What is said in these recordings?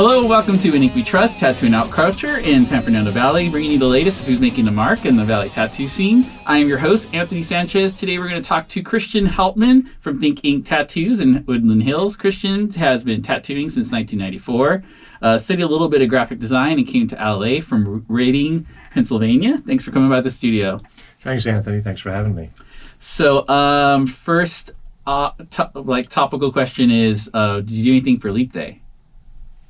Hello, welcome to In Ink We Trust, Tattoo and Out Culture in San Fernando Valley, bringing you the latest of who's making the mark in the Valley tattoo scene. I am your host, Anthony Sanchez. Today we're going to talk to Christian Halteman from Think Ink Tattoos in Woodland Hills. Christian has been tattooing since 1994, studied a little bit of graphic design and came to LA from Reading, Pennsylvania. Thanks for coming by the studio. Thanks, Anthony. Thanks for having me. So first, topical question is, did you do anything for Leap Day?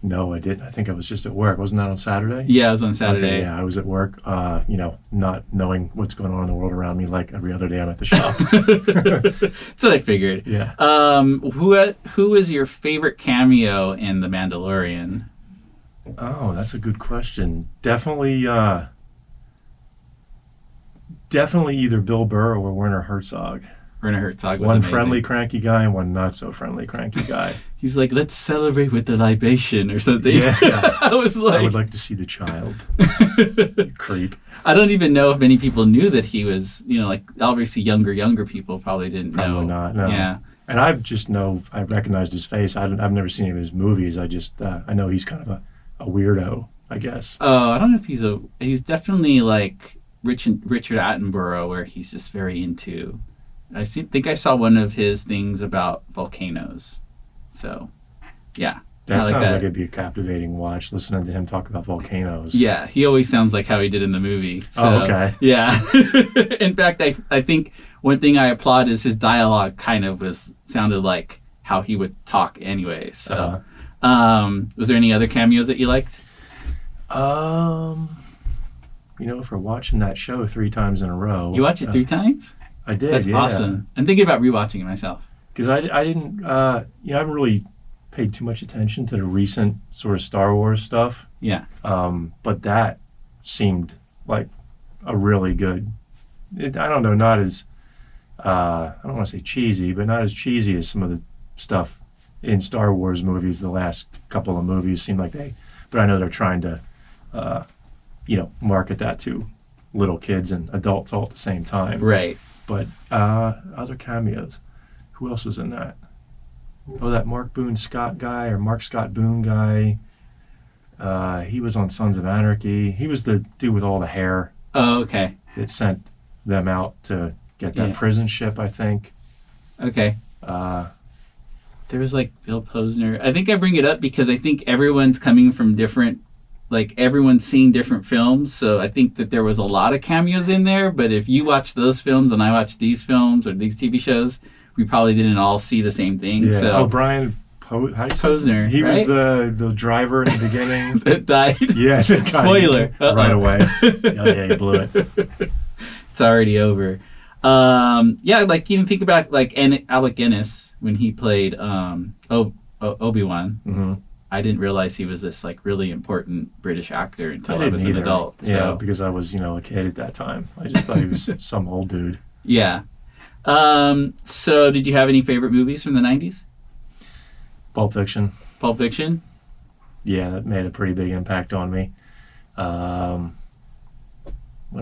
No, I didn't. I think I was just at work. Wasn't that on Saturday? Yeah, it was on Saturday. Okay, yeah, I was at work, not knowing what's going on in the world around me like every other day I'm at the shop. That's what I figured. Yeah. Who is your favorite cameo in The Mandalorian? Oh, that's a good question. Definitely either Bill Burr or Werner Herzog. Werner Herzog was one amazing. Friendly, cranky guy and one not so friendly, cranky guy. He's like, let's celebrate with the libation or something. Yeah. I was like, I would like to see the child. You creep. I don't even know if many people knew that he was, obviously younger people probably didn't know. Probably not, no. Yeah. And I recognized his face. I've never seen any of his movies. I know he's kind of a weirdo, I guess. Oh, I don't know if he's definitely like Richard Attenborough, where he's just very into, think I saw one of his things about volcanoes. So, yeah. That sounds like it'd be a captivating watch, listening to him talk about volcanoes. Yeah, he always sounds like how he did in the movie. So, oh, okay. Yeah. In fact, I think one thing I applaud is his dialogue kind of sounded like how he would talk anyway. So, was there any other cameos that you liked? For watching that show 3 times in a row. You watched it 3 times? I did. That's awesome. I'm thinking about rewatching it myself. Because I didn't, I haven't really paid too much attention to the recent sort of Star Wars stuff. Yeah. But that seemed like a really good, I don't know, not as, I don't want to say cheesy, but not as cheesy as some of the stuff in Star Wars movies. The last couple of movies seem like but I know they're trying to, market that to little kids and adults all at the same time. Right. But other cameos. Who else was in that? Oh, that Mark Scott Boone guy. He was on Sons of Anarchy. He was the dude with all the hair. Oh, okay. That sent them out to get that prison ship, I think. Okay. There was like Bill Posner. I think I bring it up because I think everyone's coming from different, everyone's seeing different films. So I think that there was a lot of cameos in there. But if you watch those films and I watch these films or these TV shows, we probably didn't all see the same thing. Yeah. So. Brian Posner. He right? was the driver in the beginning. That died. Yeah. Spoiler. Right away. Yeah, you blew it. It's already over. You can think about Alec Guinness when he played Obi-Wan. Mm-hmm. I didn't realize he was this really important British actor until I was an adult. So. Yeah, because I was a kid at that time. I just thought he was some old dude. Yeah. So did you have any favorite movies from the 90s? Pulp Fiction. Pulp Fiction? Yeah, that made a pretty big impact on me. What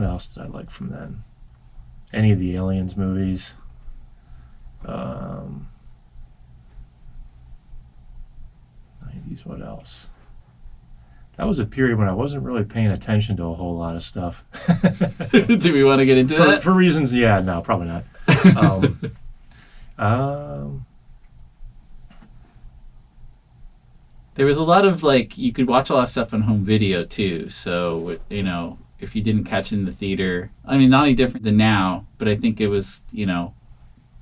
else did I like from then? Any of the Aliens movies. 90s, what else? That was a period when I wasn't really paying attention to a whole lot of stuff. Do we want to get into that? For reasons, no, probably not. There was a lot of you could watch a lot of stuff on home video too. So if you didn't catch it in the theater, not any different than now, but I think it was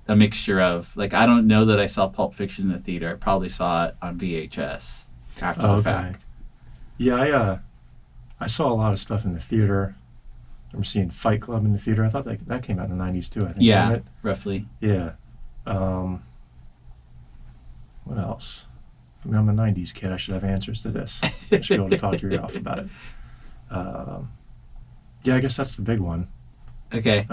a mixture of I don't know that I saw Pulp Fiction in the theater. I probably saw it on VHS after the fact. Yeah, I saw a lot of stuff in the theater. I remember seeing Fight Club in the theater. I thought that came out in the 90s too, I think. Yeah, didn't it? roughly. Yeah. What else? I'm a 90s kid. I should have answers to this. I should be able to talk your ear off about it. I guess that's the big one. Okay.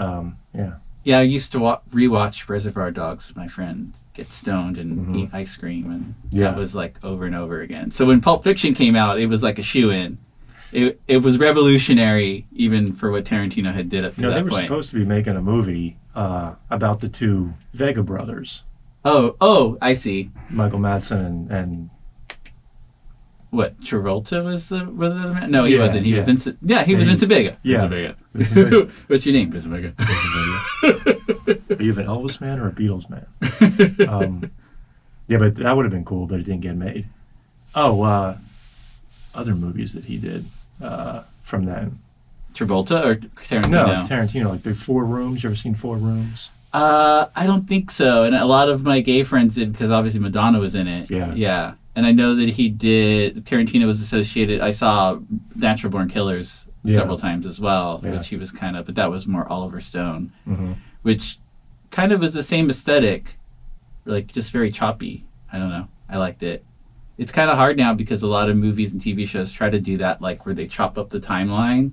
Yeah. Yeah, I used to rewatch Reservoir Dogs with my friends, get stoned and eat ice cream, and that was over and over again. So when Pulp Fiction came out, it was like a shoe-in. It was revolutionary even for what Tarantino had did up to that point. They were supposed to be making a movie about the two Vega brothers. Oh, I see. Michael Madsen and What, Travolta was the man? No, he Yeah, wasn't. He was yeah. Vincent. Yeah, he was Vincent Vega. Yeah. Vincent Vincent Vega. Vega. What's your name, Vincent Vega? Are you an Elvis man or a Beatles man? Yeah, but that would have been cool, but it didn't get made. Oh, other movies that he did from then. Travolta or Tarantino? No, Tarantino. Like the Four Rooms. You ever seen Four Rooms? I don't think so. And a lot of my gay friends did, because obviously Madonna was in it. Yeah. Yeah. And I know that Tarantino was associated. I saw Natural Born Killers several times as well, which he was but that was more Oliver Stone, which kind of was the same aesthetic, like just very choppy. I don't know. I liked it. It's kind of hard now because a lot of movies and TV shows try to do that, like where they chop up the timeline.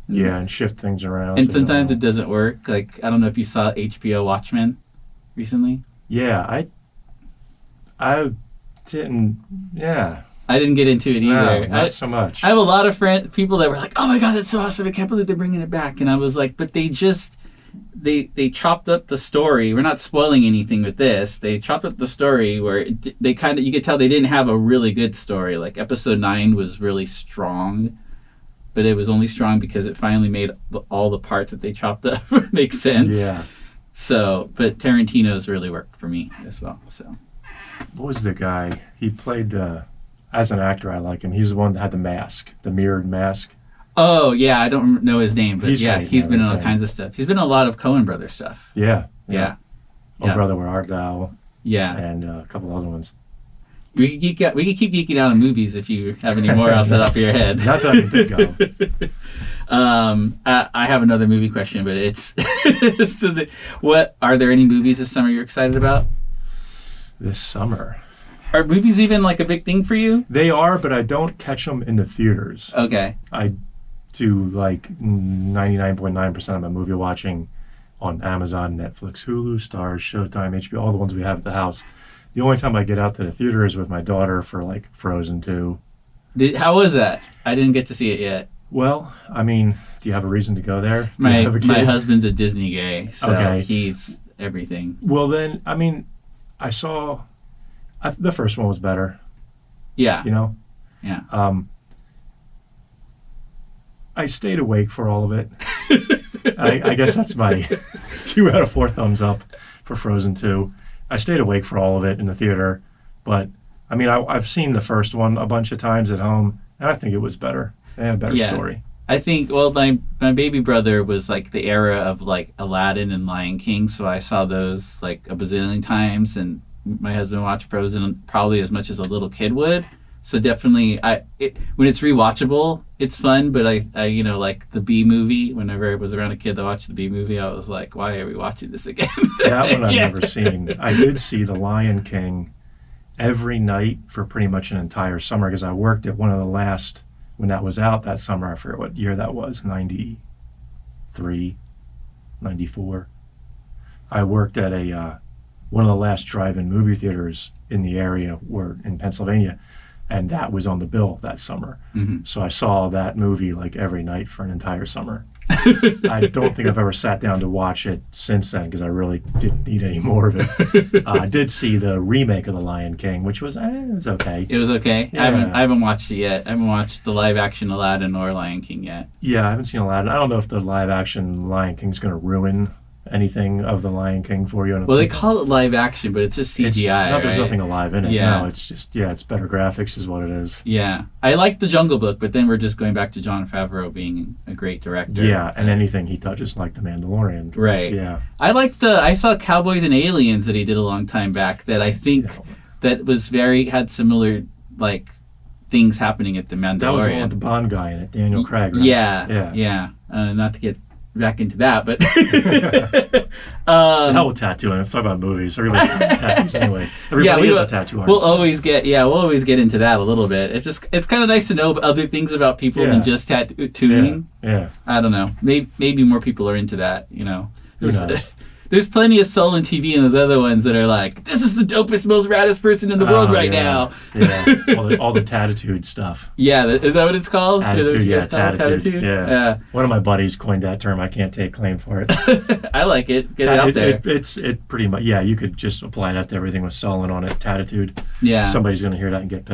Yeah, and shift things around. And sometimes it doesn't work. Like, I don't know if you saw HBO Watchmen recently. Yeah, I didn't. Yeah. I didn't get into it either. No, not so much. I have a lot of people that were like, "Oh my god, that's so awesome! I can't believe they're bringing it back." And I was like, "But they just they chopped up the story. We're not spoiling anything with this. They chopped up the story where they kind of, you could tell they didn't have a really good story. Like episode 9 was really strong, but it was only strong because it finally made all the parts that they chopped up make sense. Yeah. So, but Tarantino's really worked for me as well. So, what was the guy? He played as an actor, I like him. He's the one that had the mask, the mirrored mask. Oh, yeah, I don't know his name, but he's been in all everything. kinds of stuff. He's been in a lot of Coen Brothers stuff. Yeah. Oh, Brother, Where Art Thou? Yeah. And a couple other ones. We could keep geeking out on movies if you have any more off the top of your head. Not that I can think of. I have another movie question, but it's what are there any movies this summer you're excited about? This summer. Are movies even like a big thing for you? They are, but I don't catch them in the theaters. Okay. I do like 99.9% of my movie watching on Amazon, Netflix, Hulu, Stars, Showtime, HBO, all the ones we have at the house. The only time I get out to the theater is with my daughter for like Frozen 2. How was that? I didn't get to see it yet. Well, I mean, do you have a reason to go there? My husband's a Disney gay, so he's everything. Well, then, I mean, I saw the first one was better. Yeah. You know? Yeah. I stayed awake for all of it. I guess that's my 2 out of 4 thumbs up for Frozen 2. I stayed awake for all of it in the theater, but I mean, I've seen the first one a bunch of times at home, and I think it was better. They had a better story. I think, well, my baby brother was like the era of like Aladdin and Lion King, so I saw those like a bazillion times, and my husband watched Frozen probably as much as a little kid would. So definitely, when it's rewatchable, it's fun. But I like the Bee Movie. Whenever I was around a kid that watched the Bee Movie, I was like, why are we watching this again? That one I've never seen. I did see The Lion King every night for pretty much an entire summer because I worked at one of the last, when that was out that summer, I forget what year that was, 93, 94. I worked at one of the last drive-in movie theaters in the area in Pennsylvania. And that was on the bill that summer. Mm-hmm. So I saw that movie like every night for an entire summer. I don't think I've ever sat down to watch it since then because I really didn't need any more of it. I did see the remake of The Lion King, which was, it was okay. It was okay? Yeah. I haven't watched it yet. I haven't watched the live-action Aladdin or Lion King yet. Yeah, I haven't seen Aladdin. I don't know if the live-action Lion King is going to ruin anything of The Lion King for you. Well, they call it live action, but it's just CGI. There's nothing alive in it. Yeah. No, it's just, it's better graphics is what it is. Yeah. I like The Jungle Book, but then we're just going back to Jon Favreau being a great director. Yeah, and anything he touches, like The Mandalorian. Right. Yeah. I saw Cowboys and Aliens that he did a long time back that I think that was had similar, like, things happening at The Mandalorian. That was the one with the Bond guy in it, Daniel Craig, right? Yeah. Not to get back into that, but hell with tattooing. Let's talk about movies. Everybody's tattoos anyway. Everybody is a tattoo artist. We'll always get into that a little bit. It's kind of nice to know other things about people than just tattooing. Yeah. I don't know. Maybe more people are into that. You know. Who knows? There's plenty of soul in TV and those other ones that are like, this is the dopest, most raddest person in the world now. Yeah, all the tattitude stuff. Yeah, is that what it's called? Tattitude. Yeah. One of my buddies coined that term. I can't take claim for it. I like it. Get it out there. It pretty much, you could just apply that to everything with sullen on it. Tattitude. Yeah. Somebody's going to hear that and get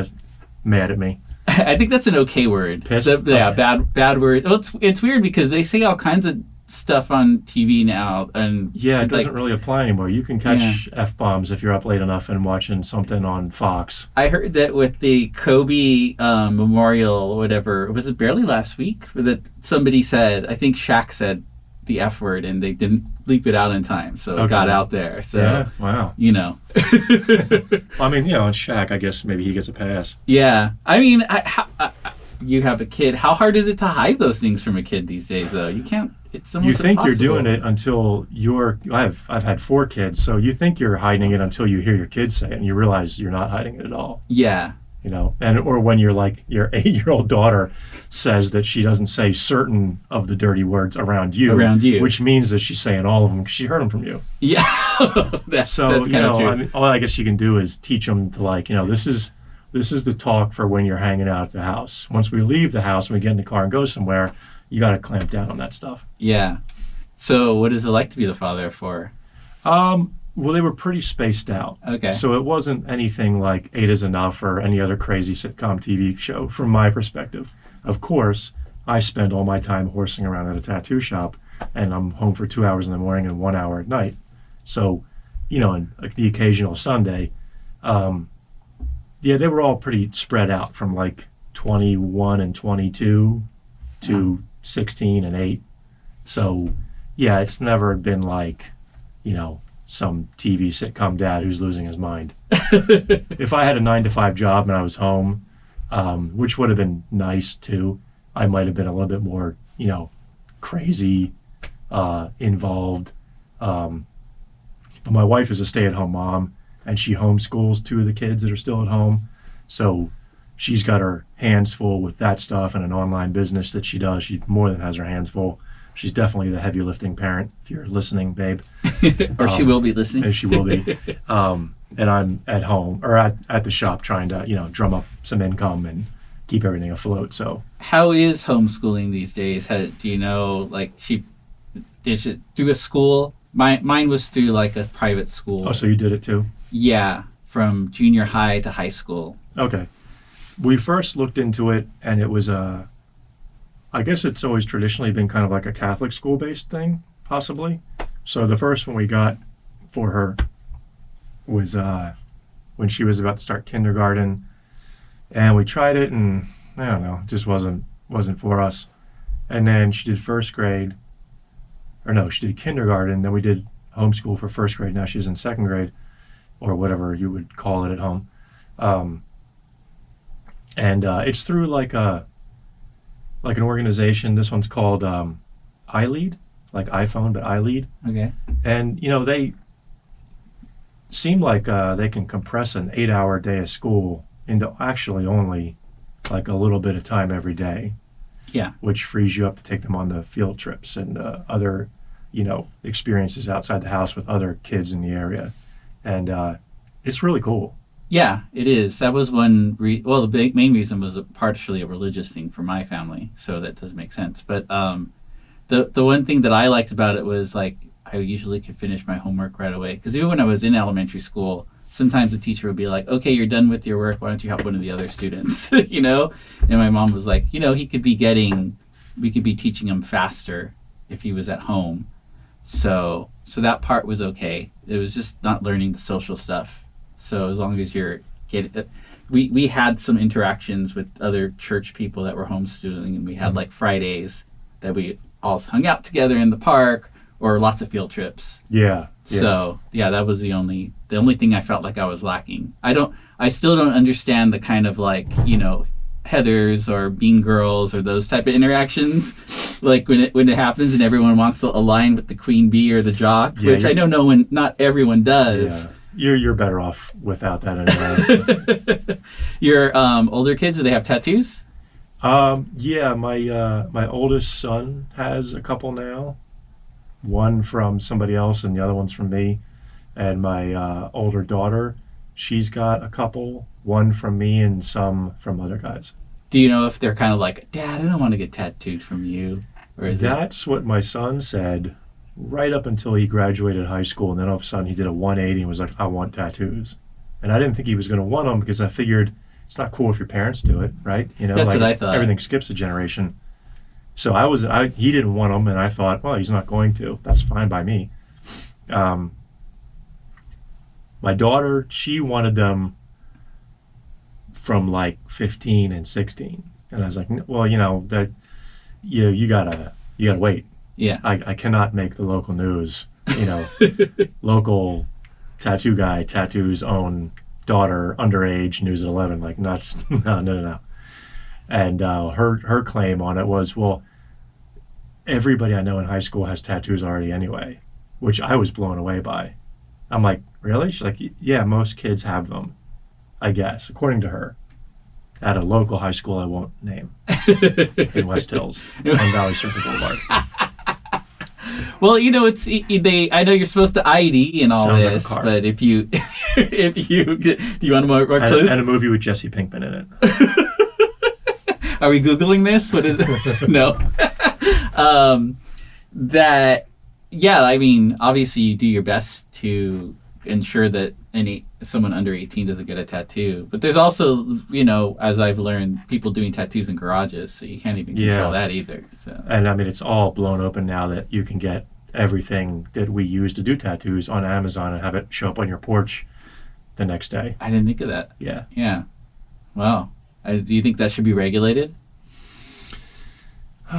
mad at me. I think that's an okay word. Pissed? Yeah, Okay. bad word. Well, it's weird because they say all kinds of stuff on TV now, and Yeah, it like, doesn't really apply anymore. You can yeah. catch F-bombs if you're up late enough and watching something on Fox. I heard that with the Kobe memorial, or whatever, was it barely last week that somebody said? I think Shaq said the F word, and they didn't bleep it out in time, so it got Okay. out there. So Yeah, wow. you know, I mean, on Shaq, I guess maybe he gets a pass. yeah. I mean, you have a kid. How hard is it to hide those things from a kid these days? Though you can't. It's almost You think impossible. you're doing it until I've had 4 kids, so you think you're hiding it until you hear your kids say it, and you realize you're not hiding it at all. Yeah. Or when you're like your 8-year-old daughter says that she doesn't say certain of the dirty words around you, which means that she's saying all of them because she heard them from you. Yeah. that's kind of true. I mean, all I guess you can do is teach them to this is the talk for when you're hanging out at the house. Once we leave the house and we get in the car and go somewhere, you got to clamp down on that stuff. Yeah. So what is it like to be the father of 4? Well, they were pretty spaced out. Okay. So it wasn't anything like 8 is Enough or any other crazy sitcom TV show from my perspective. Of course, I spend all my time horsing around at a tattoo shop, and I'm home for 2 hours in the morning and 1 hour at night. So, and like the occasional Sunday, they were all pretty spread out from like 21 and 22 to 16 and 8. So, yeah, it's never been like, some TV sitcom dad who's losing his mind. If I had a 9-to-5 job and I was home, which would have been nice too, I might have been a little bit more, crazy, involved. But my wife is a stay-at-home mom, and she homeschools 2 of the kids that are still at home. So she's got her hands full with that stuff and an online business that she does. She more than has her hands full. She's definitely the heavy lifting parent, if you're listening, babe. Or she will be listening. And she will be. And I'm at home, or at the shop, trying to, drum up some income and keep everything afloat. So how is homeschooling these days? Do you know, like, is it through a school? Mine was through, like, a private school. Oh, so you did it too? Yeah, from junior high to high school. Okay. We first looked into it, and it was I guess it's always traditionally been kind of like a Catholic school-based thing, possibly. So the first one we got for her was when she was about to start kindergarten, and we tried it, and I don't know, it just wasn't for us. And then she did first grade, or no, she did kindergarten. Then we did homeschool for first grade. Now she's in second grade, or whatever you would call it at home. And it's through like an organization. This one's called iLead, like iPhone, but iLead. Okay. And they seem like they can compress an 8-hour day of school into actually only like a little bit of time every day. Yeah. Which frees you up to take them on the field trips and other, experiences outside the house with other kids in the area. And it's really cool. Yeah, it is. That was one. The main reason was partially a religious thing for my family, so that does make sense. But the one thing that I liked about it was, like, I usually could finish my homework right away. Because even when I was in elementary school, sometimes the teacher would be like, "Okay, you're done with your work. Why don't you help one of the other students?" And my mom was like, we could be teaching him faster if he was at home. So that part was okay. It was just not learning the social stuff. So as long as you're getting, we had some interactions with other church people that were homeschooling, and we had like Fridays that we all hung out together in the park, or lots of field trips. Yeah. So that was the only thing I felt like I was lacking. I still don't understand the kind of, like, Heathers or Bean Girls or those type of interactions, like when it happens and everyone wants to align with the queen bee or the jock, which I know not everyone does. Yeah. You're better off without that anyway. Your older kids, do they have tattoos? Yeah, my oldest son has a couple now. One from somebody else and the other one's from me. And my older daughter, she's got a couple, one from me and some from other guys. Do you know if they're kind of like, "Dad, I don't want to get tattooed from you"? Or That's what my son said right up until he graduated high school, and then all of a sudden he did a 180 and was like, "I want tattoos." And I didn't think he was going to want them because I figured it's not cool if your parents do it, right? You know, That's like what I thought. everything skips a generation. So he didn't want them, and I thought, well, he's not going to. That's fine by me. My daughter, she wanted them from like 15 and 16, and I was like, well, you know, that you gotta wait. Yeah. I cannot make the local news. You know, local tattoo guy tattoos own daughter underage, news at 11, like nuts. No. And her claim on it was, well, everybody I know in high school has tattoos already anyway, which I was blown away by. I'm like, really? She's like, yeah, most kids have them, I guess, according to her, at a local high school I won't name in West Hills on Valley Circle Boulevard. Well, you know, I know you're supposed to ID and all Sounds like a this, car. but if you do you want more clues? And a movie with Jesse Pinkman in it. Are we Googling this? What is it? No. I mean, obviously you do your best to ensure that someone under 18 doesn't get a tattoo. But there's also, you know, as I've learned, people doing tattoos in garages, so you can't even control that either. So. And I mean, it's all blown open now that you can get everything that we use to do tattoos on Amazon and have it show up on your porch the next day. I didn't think of that. Yeah. Yeah. Wow. Do you think that should be regulated?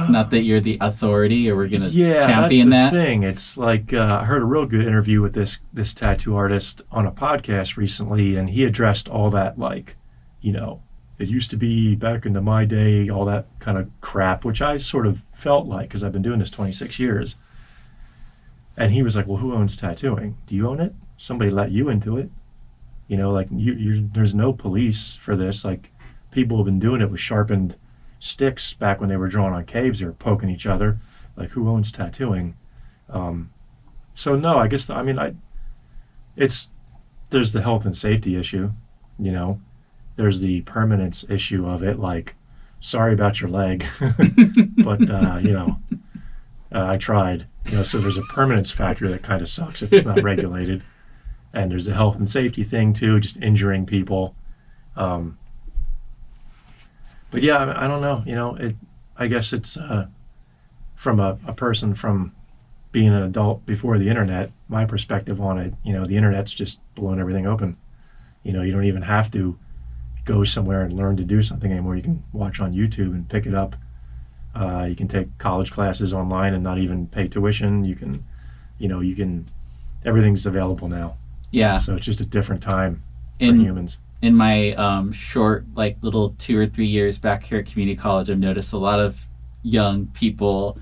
Not that you're the authority or we're going to champion that. Yeah, that's the thing. It's like I heard a real good interview with this tattoo artist on a podcast recently, and he addressed all that, like, you know, it used to be back into my day, all that kind of crap, which I sort of felt like because I've been doing this 26 years. And he was like, well, who owns tattooing? Do you own it? Somebody let you into it. You know, like there's no police for this. Like, people have been doing it with sharpened sticks back when they were drawing on caves. They were poking each other. Like, who owns tattooing? So no, I guess there's the health and safety issue. You know, there's the permanence issue of it. Like, sorry about your leg, but you know, I tried. You know, so there's a permanence factor that kind of sucks if it's not regulated. And there's the health and safety thing too, just injuring people. But yeah, I don't know. You know, I guess it's from a person from being an adult before the internet, my perspective on it, you know, the internet's just blown everything open. You know, you don't even have to go somewhere and learn to do something anymore. You can watch on YouTube and pick it up. You can take college classes online and not even pay tuition. You can, everything's available now. Yeah. So it's just a different time for humans. In my short, like, little 2 or 3 years back here at community college, I've noticed a lot of young people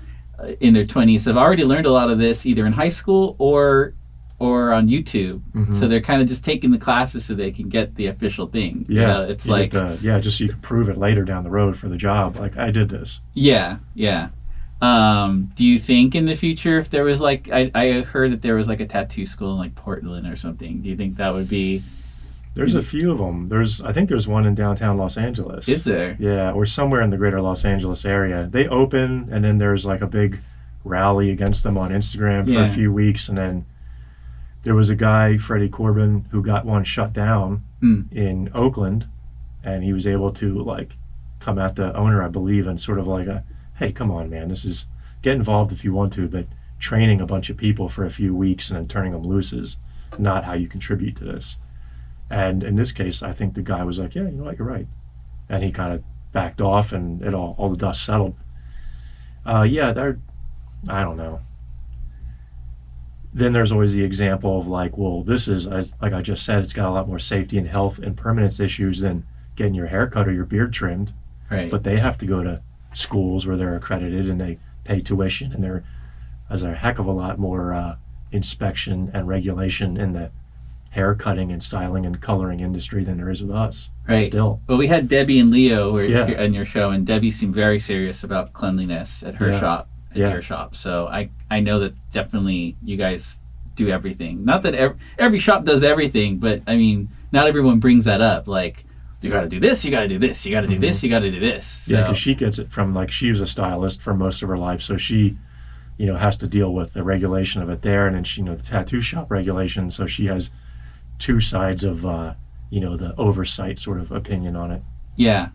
in their 20s have already learned a lot of this either in high school or on YouTube. Mm-hmm. So they're kind of just taking the classes so they can get the official thing. Yeah, you know, it's like just so you can prove it later down the road for the job. Like, I did this. Yeah. Do you think in the future, if there was like, I heard that there was like a tattoo school in like Portland or something. Do you think that would be? There's a few of them. I think there's one in downtown Los Angeles. Is there? Yeah, or somewhere in the greater Los Angeles area. They open, and then there's like a big rally against them on Instagram for a few weeks, and then there was a guy, Freddie Corbin, who got one shut down in Oakland, and he was able to like come at the owner, I believe, and sort of like hey, come on, man, get involved if you want to, but training a bunch of people for a few weeks and then turning them loose is not how you contribute to this. And in this case, I think the guy was like, yeah, you know what, you're right. And he kind of backed off, and all the dust settled. I don't know. Then there's always the example of like, well, this is, like I just said, it's got a lot more safety and health and permanence issues than getting your hair cut or your beard trimmed. Right. But they have to go to schools where they're accredited and they pay tuition, and there's a heck of a lot more inspection and regulation in the hair cutting and styling and coloring industry than there is with us. Right. Still. Well, we had Debbie and Leo on your show, and Debbie seemed very serious about cleanliness at her shop, your shop. So I know that definitely you guys do everything. Not that every shop does everything, but I mean, not everyone brings that up. Like, you got to do this, you got to do this, you got to do this, you got to do this. So. Yeah, because she gets it from, like, she was a stylist for most of her life, so she, you know, has to deal with the regulation of it there, and then she, you know, the tattoo shop regulation. So she has two sides of the oversight sort of opinion on it. Yeah.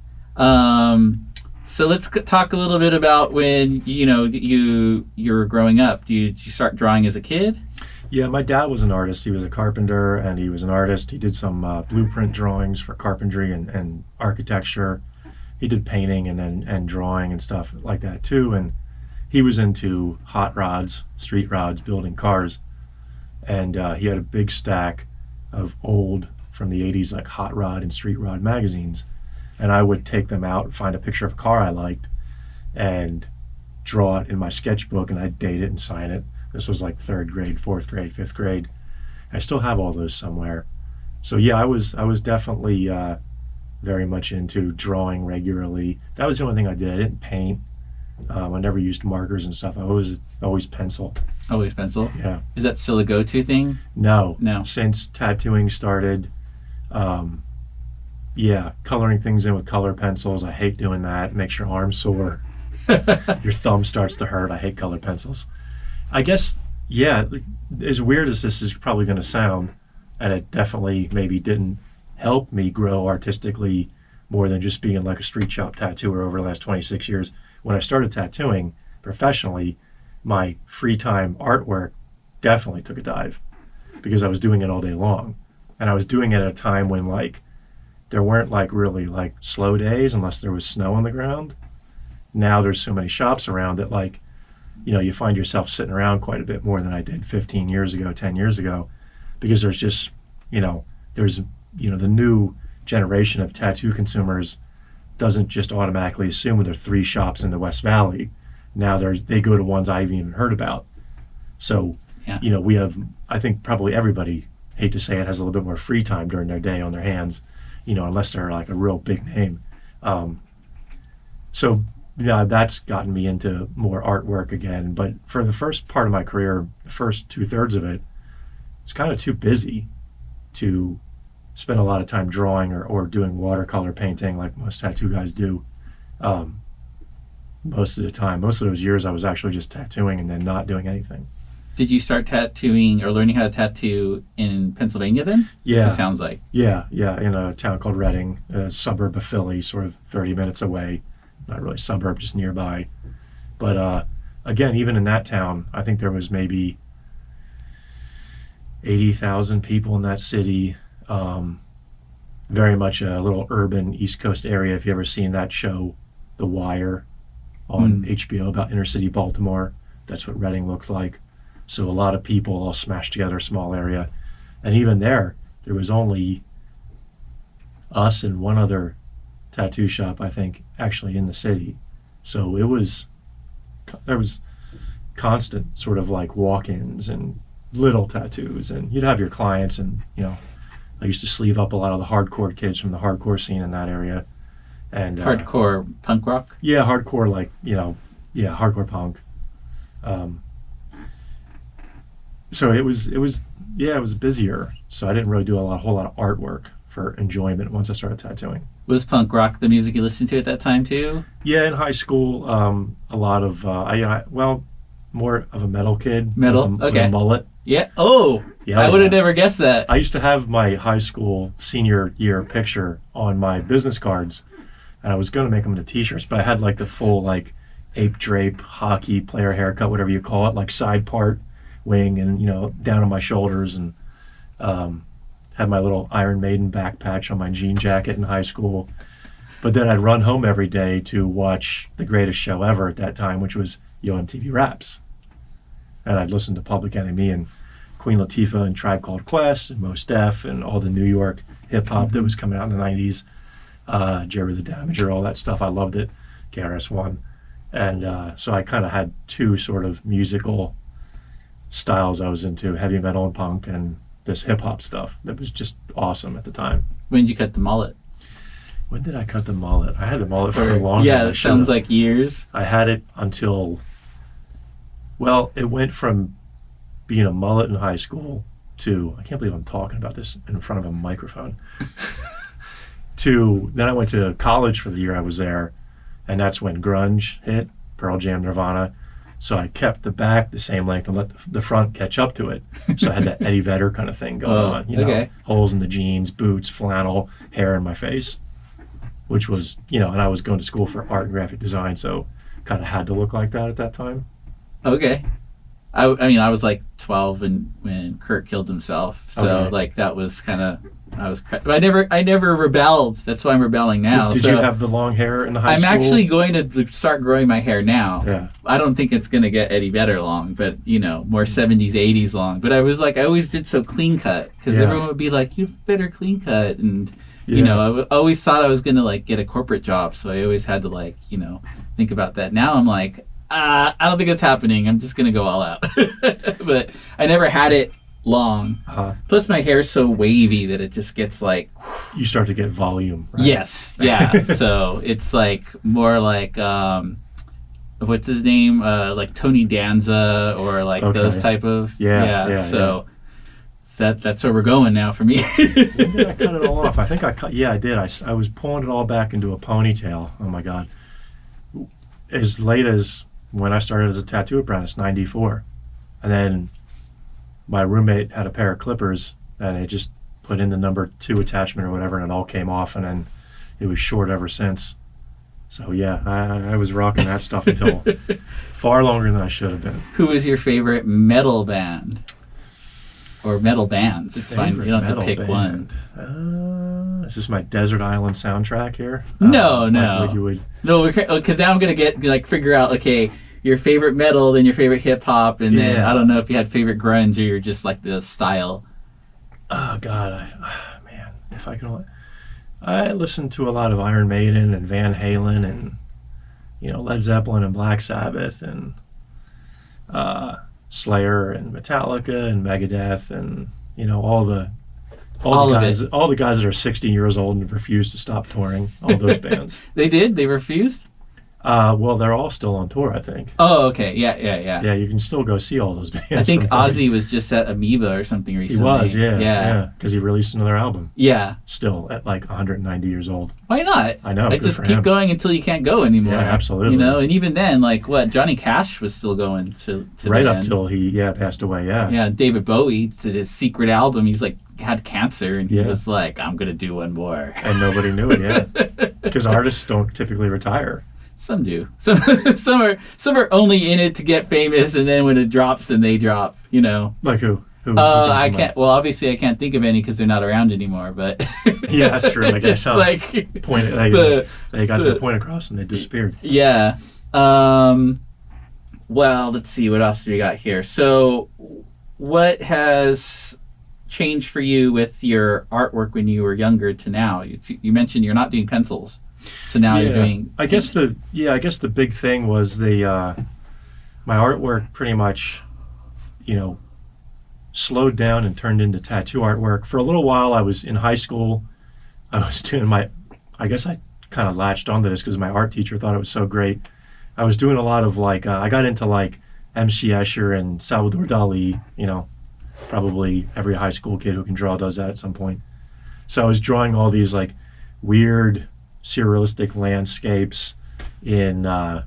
So let's talk a little bit about when you were growing up. Did you start drawing as a kid? Yeah, my dad was an artist. He was a carpenter and he was an artist. He did some blueprint drawings for carpentry and architecture. He did painting and drawing and stuff like that too. And he was into hot rods, street rods, building cars. And he had a big stack of old, from the 80s, like hot rod and street rod magazines. And I would take them out and find a picture of a car I liked and draw it in my sketchbook, and I'd date it and sign it. This was like 3rd grade, 4th grade, 5th grade. I still have all those somewhere. So yeah, I was definitely very much into drawing regularly. That was the only thing I did. I didn't paint. I never used markers and stuff. I was always pencil. Always pencil? Yeah. Is that still a go-to thing? No. No. Since tattooing started, coloring things in with color pencils. I hate doing that. It makes your arm sore. Your thumb starts to hurt. I hate colored pencils. I guess, yeah, as weird as this is probably going to sound, and it definitely maybe didn't help me grow artistically more than just being like a street shop tattooer over the last 26 years. When I started tattooing professionally, my free time artwork definitely took a dive because I was doing it all day long. And I was doing it at a time when like there weren't like really like slow days unless there was snow on the ground. Now there's so many shops around that like, you find yourself sitting around quite a bit more than I did 15 years ago, 10 years ago, because there's just, there's, the new generation of tattoo consumers doesn't just automatically assume there are 3 shops in the West Valley. Now they go to ones I haven't even heard about. So, yeah. We have, I think probably everybody, hate to say it, has a little bit more free time during their day on their hands, unless they're like a real big name. So yeah, that's gotten me into more artwork again. But for the first part of my career, the first 2/3 of it, it's kind of too busy to spend a lot of time drawing or doing watercolor painting like most tattoo guys do. Most of the time, most of those years I was actually just tattooing and then not doing anything. Did you start tattooing or learning how to tattoo in Pennsylvania then? Yeah. It sounds like. Yeah, in a town called Reading, a suburb of Philly, sort of 30 minutes away. Not really suburb, just nearby. But again, even in that town, I think there was maybe 80,000 people in that city. Very much a little urban East Coast area. If you ever seen that show, The Wire, on HBO about inner city Baltimore, that's what Reading looked like. So a lot of people all smashed together, a small area. And even there was only us and one other tattoo shop, I think, actually in the city. So there was constant sort of like walk-ins and little tattoos, and you'd have your clients, and I used to sleeve up a lot of the hardcore kids from the hardcore scene in that area. And hardcore punk rock? Yeah, hardcore, like, hardcore punk. So it was busier. So I didn't really do a whole lot of artwork for enjoyment once I started tattooing. Was punk rock the music you listened to at that time too? Yeah, in high school, a lot of more of a metal kid. Metal, with okay. a mullet. Yeah. Oh, yeah. I would have never guessed that. I used to have my high school senior year picture on my business cards, and I was going to make them into T-shirts, but I had like the full like ape drape hockey player haircut, whatever you call it, like side part, wing, and down on my shoulders, and had my little Iron Maiden back patch on my jean jacket in high school. But then I'd run home every day to watch the greatest show ever at that time, which was Yo MTV Raps. And I'd listen to Public Enemy and Queen Latifah and Tribe Called Quest and Mos Def and all the New York hip hop that was coming out in the 90s. Jerry the Damager, all that stuff. I loved it. KRS-One. And so I kind of had 2 sort of musical styles I was into, heavy metal and punk, and this hip hop stuff that was just awesome at the time. When did you cut the mullet? When did I cut the mullet? I had the mullet for longer. Yeah, that sounds like years. I had it until, well, it went from being a mullet in high school to, I can't believe I'm talking about this in front of a microphone, to, then I went to college for the year I was there, and that's when grunge hit, Pearl Jam, Nirvana, So I kept the back the same length and let the front catch up to it. So I had that Eddie Vedder kind of thing going on. You know, okay. holes in the jeans, boots, flannel, hair in my face, which was, you know, and I was going to school for art and graphic design, so kind of had to look like that at that time. Okay. I mean, I was like 12 when Kurt killed himself, so Okay. like that was kind of but I never rebelled. That's why I'm rebelling now. Did so you have the long hair in the high I'm school? actually going to start growing my hair now. Yeah. I don't think it's going to get Eddie Vedder long, but you know, more 70s, 80s long. But I was like, I always did so clean cut because Yeah. everyone would be like, you better clean cut, and you Yeah. know, I always thought I was going to like get a corporate job, so I always had to like, you know, think about that. Now I'm like, I don't think it's happening. I'm just going to go all out. But I never had it long. Plus my hair's so wavy that it just gets like, You start to get volume, right? yes, yeah. So it's like more like what's his name? Like Tony Danza or like Okay. those type of Yeah, so that's where we're going now for me. When did I cut it all off? I think I cut. Yeah, I did. I was pulling it all back into a ponytail. Oh my god! As late as when I started as a tattoo apprentice, '94, and then my roommate had a pair of clippers, and it just put in the number 2 attachment or whatever, and it all came off, and then it was short ever since. So yeah, I was rocking that stuff until far longer than I should have been. Who is your favorite metal band? Or metal bands? It's fine. You don't have to pick one. Is this my Desert Island soundtrack here? No. Like you would. No, because now I'm gonna get like figure out okay your favorite metal, then your favorite hip hop, and then Yeah. I don't know if you had favorite grunge or you're just like the style. Oh God, man, if I could only. I listened to a lot of Iron Maiden and Van Halen and, you know, Led Zeppelin and Black Sabbath and Slayer and Metallica and Megadeth and, you know, all the guys that are 60 years old and refuse to stop touring. All those bands. They did? They refused? Well, they're all still on tour, I think. Oh, okay. Yeah. Yeah, you can still go see all those bands. I think from Ozzy was just at Amoeba or something He recently. was, yeah, because he released another album. Yeah. Still at like 190 years old. Why not? I know. Like good just for keep him. going until you can't go anymore. Yeah, absolutely. You know, and even then, like what Johnny Cash was still going to Right the up end. till he passed away. Yeah. Yeah, David Bowie did his secret album. He's like had cancer, and he Yeah. was like, "I'm gonna do one more." And nobody knew it. Yeah. Because artists don't typically retire. Some do. Some are only in it to get famous, and then when it drops, then they drop. You know. Like who? Who I comes to can't. Well, obviously, I can't think of any because they're not around anymore. But Yeah, that's true. I guess it's so. like They got the- their point across and they disappeared. yeah. Well, let's see what else do we got here. So, what has changed for you with your artwork when you were younger to now? You mentioned you're not doing pencils, so now you're doing. I guess the big thing was my artwork pretty much, you know, slowed down and turned into tattoo artwork. For a little while, I was in high school. I was doing I guess I kind of latched onto this because my art teacher thought it was so great. I was doing a lot of like, I got into like M.C. Escher and Salvador Dali, you know, probably every high school kid who can draw does that at some point. So I was drawing all these like weird surrealistic landscapes in, I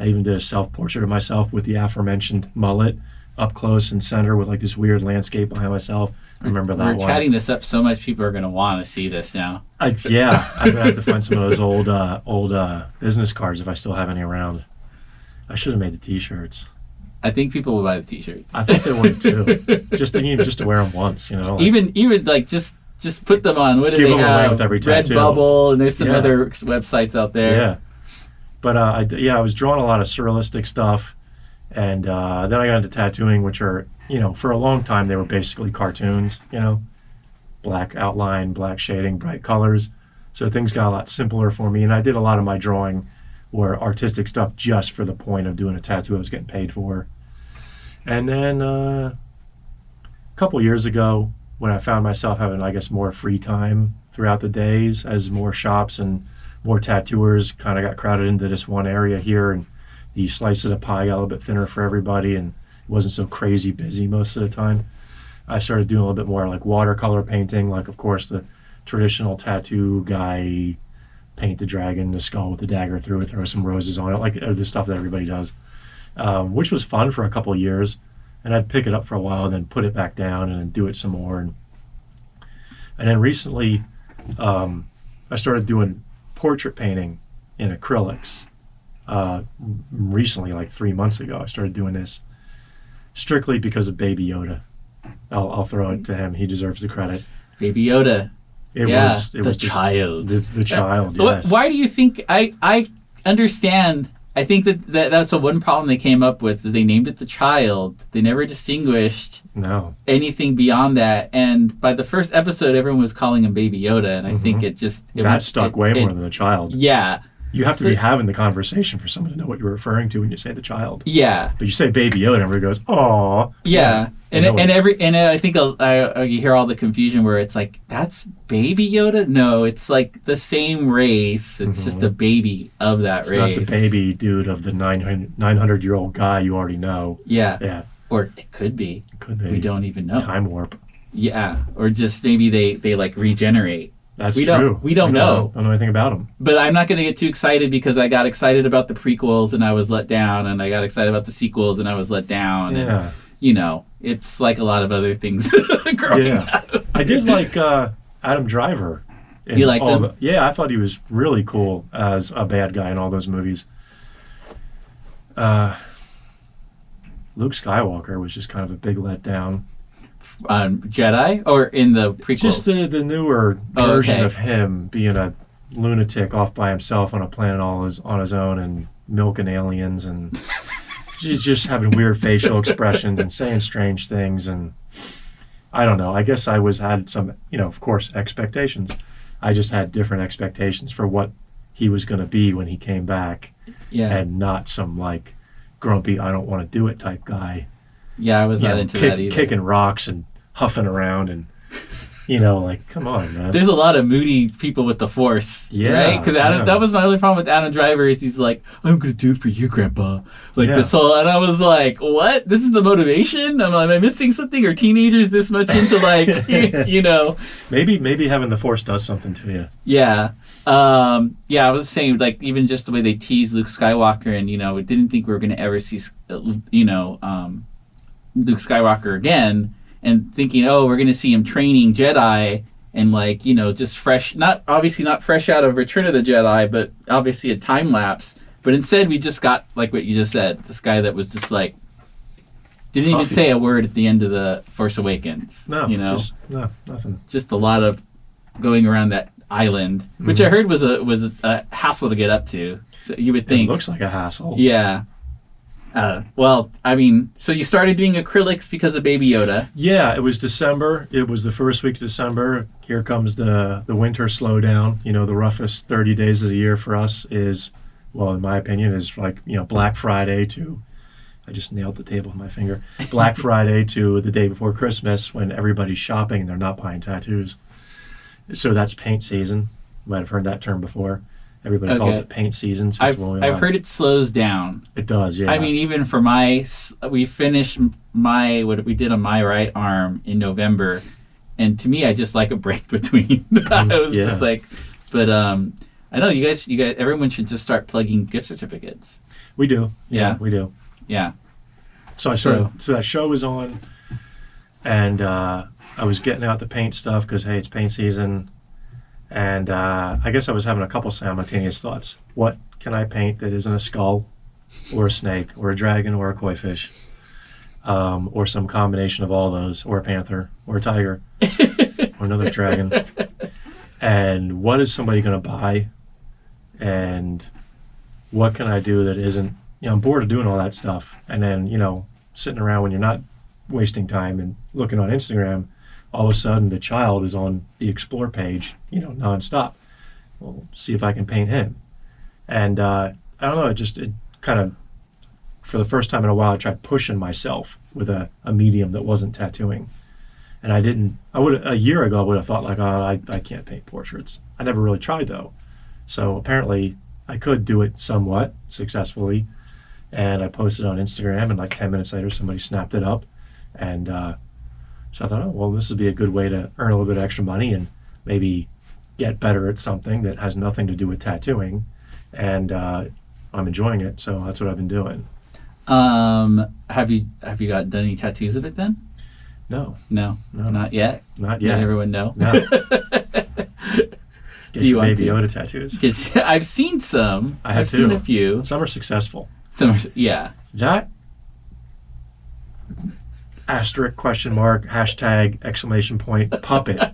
even did a self-portrait of myself with the aforementioned mullet up close and center with like this weird landscape behind myself. I remember that We're one. chatting this up so much, people are going to want to see this now. Yeah, I'm gonna have to find some of those old business cards if I still have any around. I should have made the T-shirts. I think people will buy the T-shirts. I think they would too. just to wear them once, you know. Like, even like just put them on. What do Give they them away have? with every tattoo. Redbubble, and there's some Yeah. other websites out there. yeah. But I was drawing a lot of surrealistic stuff, and then I got into tattooing, which are, you know, for a long time they were basically cartoons, you know, black outline, black shading, bright colors. So things got a lot simpler for me, and I did a lot of my drawing or artistic stuff just for the point of doing a tattoo I was getting paid for. And then a couple years ago, when I found myself having, I guess, more free time throughout the days as more shops and more tattooers kind of got crowded into this one area here, and the slice of the pie got a little bit thinner for everybody, and it wasn't so crazy busy most of the time. I started doing a little bit more like watercolor painting, like, of course, the traditional tattoo guy, paint the dragon, the skull with the dagger through it, throw some roses on it, like the stuff that everybody does. which was fun for a couple of years. And I'd pick it up for a while and then put it back down and then do it some more. And then recently, I started doing portrait painting in acrylics. Recently, like 3 months ago, I started doing this strictly because of Baby Yoda. I'll throw it to him. He deserves the credit. Baby Yoda. It was the child. The child, yes. Why do you think... I understand... I think that's the one problem they came up with is they named it the child. They never distinguished anything beyond that. And by the first episode, everyone was calling him Baby Yoda, and I think that stuck way more than the child. Yeah. You have to be having the conversation for someone to know what you're referring to when you say the child. Yeah. But you say Baby Yoda, and everybody goes, "Aw." Yeah. And I think you hear all the confusion where it's like, that's Baby Yoda? No, it's like the same race. It's just a baby of that race. It's not the baby dude of the 900-year-old guy you already know. Yeah. Yeah. Or it could be. It could be. We don't even know. Time warp. Yeah. Or just maybe they like regenerate. That's true. We don't know. I don't know anything about them. But I'm not going to get too excited because I got excited about the prequels and I was let down, and I got excited about the sequels and I was let down. Yeah. And, it's like a lot of other things growing up. I did like Adam Driver. You liked him? Yeah, I thought he was really cool as a bad guy in all those movies. Luke Skywalker was just kind of a big letdown. Jedi or in the prequels? Just the newer version of him being a lunatic off by himself on a planet on his own and milking aliens and just having weird facial expressions and saying strange things. And I don't know. I guess I had some, of course, expectations. I just had different expectations for what he was going to be when he came back. Yeah. And not some like grumpy, I don't want to do it type guy. Yeah, I was not into that either. Kicking rocks and huffing around and, like, come on, man. There's a lot of moody people with the Force, right? Because that was my only problem with Adam Driver is he's like, I'm going to do it for you, Grandpa. This whole, and I was like, what? This is the motivation? Am I missing something? Are teenagers this much into like, Maybe having the Force does something to you. Yeah. I was saying, like, even just the way they teased Luke Skywalker and, we didn't think we were going to ever see, Luke Skywalker again, and thinking, we're going to see him training Jedi and like, just fresh, not fresh out of Return of the Jedi, but obviously a time lapse. But instead we just got, like what you just said, this guy that was just like, didn't even say a word at the end of the Force Awakens. No, nothing. Just a lot of going around that island, which I heard was a hassle to get up to. So you would think. It looks like a hassle. Yeah. So you started doing acrylics because of Baby Yoda. Yeah, it was December. It was the first week of December. Here comes the winter slowdown. The roughest 30 days of the year for us is, well, in my opinion, is like, Black Friday to, I just nailed the table with my finger, Black Friday to the day before Christmas when everybody's shopping and they're not buying tattoos. So that's paint season. You might have heard that term before. Everybody calls it paint season. I've heard it slows down. It does, yeah. I mean, even for we finished what we did on my right arm in November, and to me, I just like a break between. I was just like, but I know you guys, everyone should just start plugging gift certificates. We do. Yeah, we do. Yeah. So so that show was on, and I was getting out the paint stuff because, hey, it's paint season. And I guess I was having a couple simultaneous thoughts. What can I paint that isn't a skull or a snake or a dragon or a koi fish or some combination of all those, or a panther or a tiger or another dragon? And what is somebody going to buy? And what can I do that isn't, I'm bored of doing all that stuff. And then, sitting around when you're not wasting time and looking on Instagram, all of a sudden the child is on the explore page, nonstop. Well, see if I can paint him. And I don't know, it kind of, for the first time in a while, I tried pushing myself with a medium that wasn't tattooing. And a year ago I would have thought like, I can't paint portraits. I never really tried though. So apparently I could do it somewhat successfully. And I posted on Instagram, and like 10 minutes later somebody snapped it up. And so I thought, this would be a good way to earn a little bit of extra money and maybe get better at something that has nothing to do with tattooing. And I'm enjoying it, so that's what I've been doing. Have you done any tattoos of it then? No, Not yet. not yet. Let everyone know. No. Get Do you your want baby to? Yoda tattoos. I've seen some. I have I've seen too. a few. Some are successful. Some, yeah. That asterisk question mark hashtag exclamation point puppet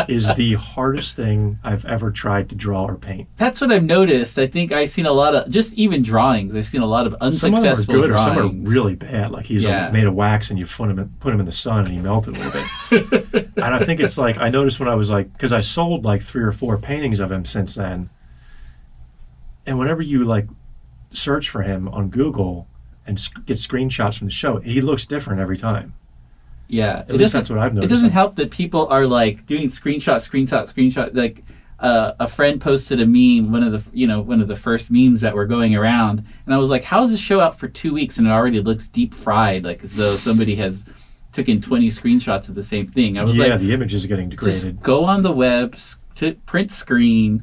is the hardest thing I've ever tried to draw or paint. That's what I've noticed. I think I've seen a lot of, just even drawings, I've seen a lot of Some of them are unsuccessful good, or drawings. some are really bad. Like he's made of wax, and you put him in the sun, and he melted a little bit. And I think it's like I noticed when I was like, because I sold like 3 or 4 paintings of him since then. And whenever you like search for him on Google and get screenshots from the show, he looks different every time. Yeah, At least that's what I've noticed. It doesn't help that people are like doing screenshot. Like a friend posted a meme, one of the first memes that were going around, and I was like, "How is this show out for 2 weeks and it already looks deep fried, like as though somebody has taken 20 screenshots of the same thing?" I was like, the images are getting degraded. Just go on the web, print screen.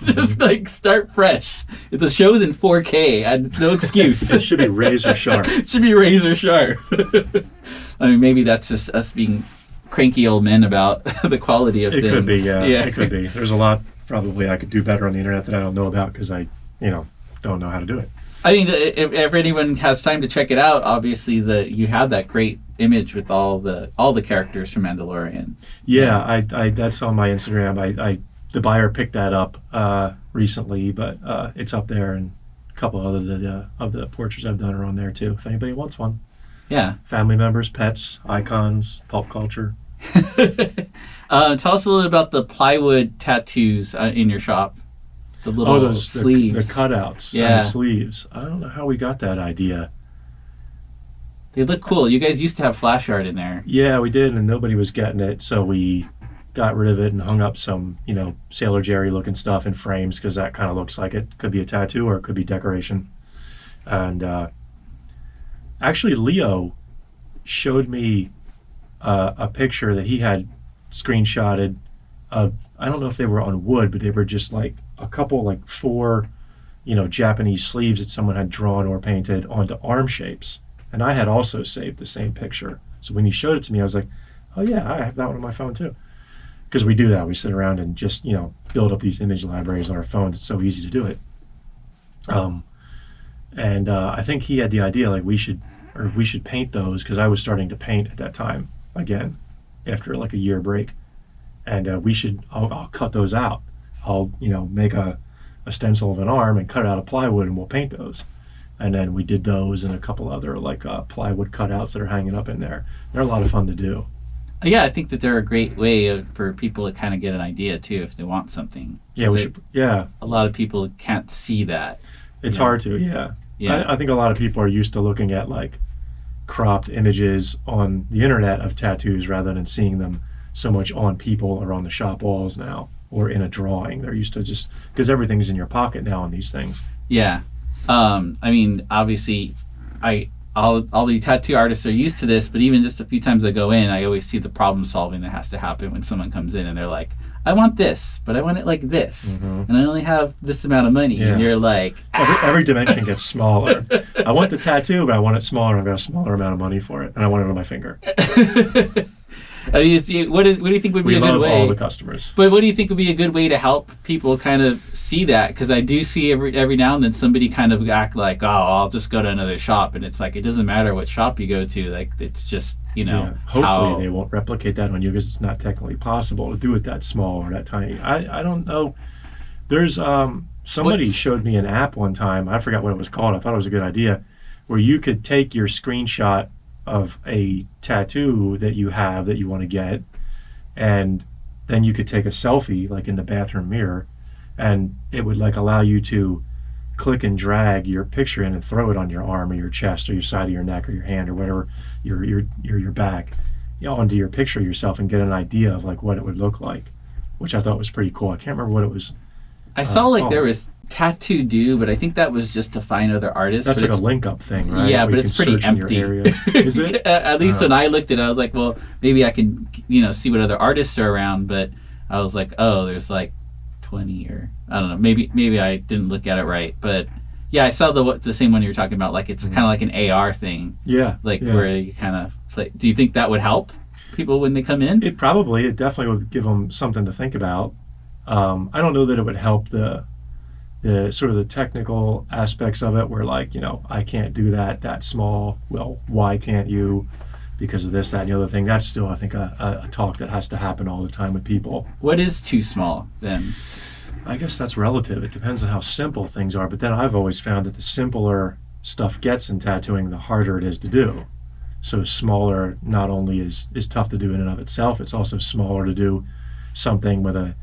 Just like start fresh. If the show's in 4K, it's no excuse. It should be razor sharp. It should be razor sharp. I mean, maybe that's just us being cranky old men about the quality of things. It could be, yeah. It could be. There's a lot probably I could do better on the internet that I don't know about because I, don't know how to do it. I mean, if anyone has time to check it out, obviously you had that great image with all the characters from Mandalorian. Yeah, I that's on my Instagram. The buyer picked that up recently, but it's up there, and a couple of the portraits I've done are on there too. If anybody wants one. Yeah. Family members, pets, icons, pulp culture. Tell us a little about the plywood tattoos in your shop. The little sleeves. The cutouts and the sleeves. I don't know how we got that idea. They look cool. You guys used to have flash art in there. Yeah, we did, and nobody was getting it, so we got rid of it and hung up some, Sailor Jerry looking stuff in frames because that kind of looks like it could be a tattoo or it could be decoration. And actually, Leo showed me a picture that he had screenshotted of, I don't know if they were on wood, but they were just like a couple, like 4, Japanese sleeves that someone had drawn or painted onto arm shapes. And I had also saved the same picture. So when he showed it to me, I was like, oh yeah, I have that one on my phone too. Because we do that. We sit around and just, build up these image libraries on our phones. It's so easy to do it. And I think he had the idea, like we should paint those, because I was starting to paint at that time again after like a year break. And I'll cut those out. I'll, make a stencil of an arm and cut it out of plywood, and we'll paint those. And then we did those and a couple other like plywood cutouts that are hanging up in there. They're a lot of fun to do. Yeah, I think that they're a great way for people to kind of get an idea too if they want something. Yeah, we should. Yeah, a lot of people can't see that. It's hard to. Yeah. Yeah. I think a lot of people are used to looking at like cropped images on the internet of tattoos rather than seeing them so much on people or on the shop walls now or in a drawing. They're used to just because everything's in your pocket now on these things. Yeah. I mean, obviously, all the tattoo artists are used to this, but even just a few times I go in, I always see the problem solving that has to happen when someone comes in and they're like, I want this, but I want it like this, and I only have this amount of money. And you're like, every dimension gets smaller. I want the tattoo, but I want it smaller. I've got a smaller amount of money for it, and I want it on my finger. What do you think would be a good way? We love all the customers. But what do you think would be a good way to help people kind of see that? Because I do see every now and then somebody kind of act like, oh, I'll just go to another shop, and it's like it doesn't matter what shop you go to. Like it's just hopefully they won't replicate that on you because it's not technically possible to do it that small or that tiny. I don't know. There's somebody showed me an app one time. I forgot what it was called. I thought it was a good idea, where you could take your screenshot of a tattoo that you have that you want to get, and then you could take a selfie like in the bathroom mirror, and it would like allow you to click and drag your picture in and throw it on your arm or your chest or your side of your neck or your hand or whatever, your back, onto your picture of yourself and get an idea of like what it would look like, which I thought was pretty cool. I can't remember what it was. I saw like there was Tattoo Do, but I think that was just to find other artists. That's like a link up thing, right? Yeah, but it's pretty empty. Is it? At least when I looked at it, I was like, well, maybe I can, see what other artists are around. But I was like, oh, there's like 20 or I don't know. Maybe I didn't look at it right. But Yeah, I saw the same one you were talking about. Like it's kind of like an AR thing. Yeah. Like yeah. where you kind of play. Do you think that would help people when they come in? It definitely would give them something to think about. I don't know that it would help the sort of the technical aspects of it, where like, I can't do that small. Well, why can't you? Because of this, that, and the other thing. That's still, I think, a talk that has to happen all the time with people. What is too small then? I guess that's relative. It depends on how simple things are. But then I've always found that the simpler stuff gets in tattooing, the harder it is to do. So smaller not only is tough to do in and of itself, it's also smaller to do something with an